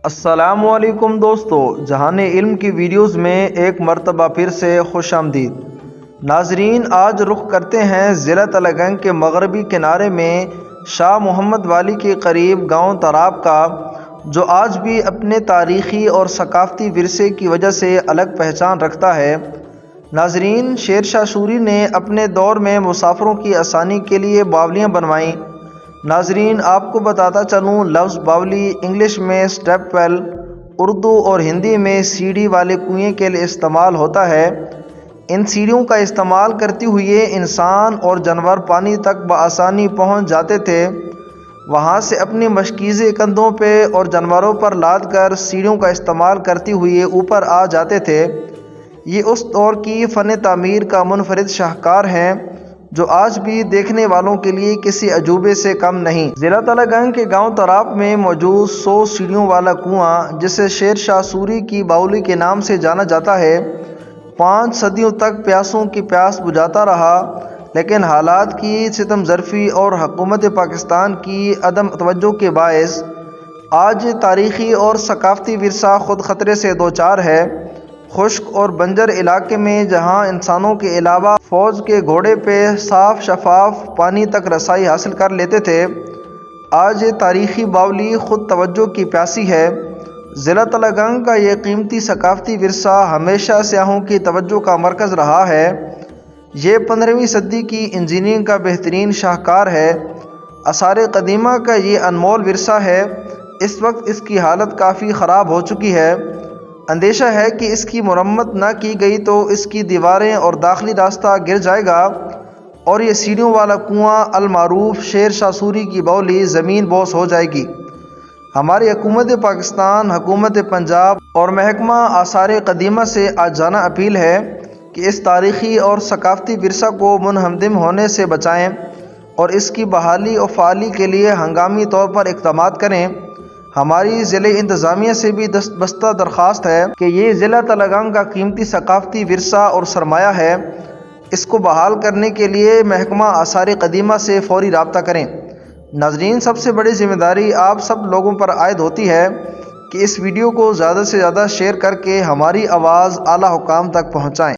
السلام علیکم دوستو، جہان علم کی ویڈیوز میں ایک مرتبہ پھر سے خوش آمدید۔ ناظرین، آج رخ کرتے ہیں ضلع تلہ گنگ کے مغربی کنارے میں شاہ محمد والی کے قریب گاؤں تراب کا، جو آج بھی اپنے تاریخی اور ثقافتی ورثے کی وجہ سے الگ پہچان رکھتا ہے۔ ناظرین، شیر شاہ سوری نے اپنے دور میں مسافروں کی آسانی کے لیے باولیاں بنوائیں۔ ناظرین، آپ کو بتاتا چلوں، لفظ باولی انگلش میں سٹیپ ویل، اردو اور ہندی میں سیڑھی والے کنویں کے لیے استعمال ہوتا ہے۔ ان سیڑھیوں کا استعمال کرتے ہوئے انسان اور جانور پانی تک بآسانی پہنچ جاتے تھے۔ وہاں سے اپنی مشکیزیں کندھوں پہ اور جانوروں پر لاد کر سیڑھیوں کا استعمال کرتے ہوئے اوپر آ جاتے تھے۔ یہ اس دور کی فن تعمیر کا منفرد شاہکار ہے، جو آج بھی دیکھنے والوں کے لیے کسی عجوبے سے کم نہیں۔ ضلع تلہ گنگ کے گاؤں تراب میں موجود 100 سیڑھیوں والا کنواں، جسے شیر شاہ سوری کی باولی کے نام سے جانا جاتا ہے، 5 صدیوں تک پیاسوں کی پیاس بجھاتا رہا، لیکن حالات کی ستم ظرفی اور حکومت پاکستان کی عدم توجہ کے باعث آج تاریخی اور ثقافتی ورثہ خود خطرے سے دوچار ہے۔ خشک اور بنجر علاقے میں جہاں انسانوں کے علاوہ فوج کے گھوڑے پہ صاف شفاف پانی تک رسائی حاصل کر لیتے تھے، آج تاریخی باولی خود توجہ کی پیاسی ہے۔ ضلع تلہ گنگ کا یہ قیمتی ثقافتی ورثہ ہمیشہ سیاحوں کی توجہ کا مرکز رہا ہے۔ یہ 15ویں صدی کی انجینئرنگ کا بہترین شاہکار ہے۔ آثار قدیمہ کا یہ انمول ورثہ ہے۔ اس وقت اس کی حالت کافی خراب ہو چکی ہے۔ اندیشہ ہے کہ اس کی مرمت نہ کی گئی تو اس کی دیواریں اور داخلی راستہ گر جائے گا اور یہ سیڑھیوں والا کنواں المعروف شیر شاہ سوری کی باولی زمین بوس ہو جائے گی۔ ہماری حکومت پاکستان، حکومت پنجاب اور محکمہ آثار قدیمہ سے آجانہ اپیل ہے کہ اس تاریخی اور ثقافتی ورثہ کو منہدم ہونے سے بچائیں اور اس کی بحالی و فعالی کے لیے ہنگامی طور پر اقدامات کریں۔ ہماری ضلع انتظامیہ سے بھی دستبستہ درخواست ہے کہ یہ ضلع تلہ گنگ کا قیمتی ثقافتی ورثہ اور سرمایہ ہے، اس کو بحال کرنے کے لیے محکمہ آثار قدیمہ سے فوری رابطہ کریں۔ ناظرین، سب سے بڑی ذمہ داری آپ سب لوگوں پر عائد ہوتی ہے کہ اس ویڈیو کو زیادہ سے زیادہ شیئر کر کے ہماری آواز اعلیٰ حکام تک پہنچائیں۔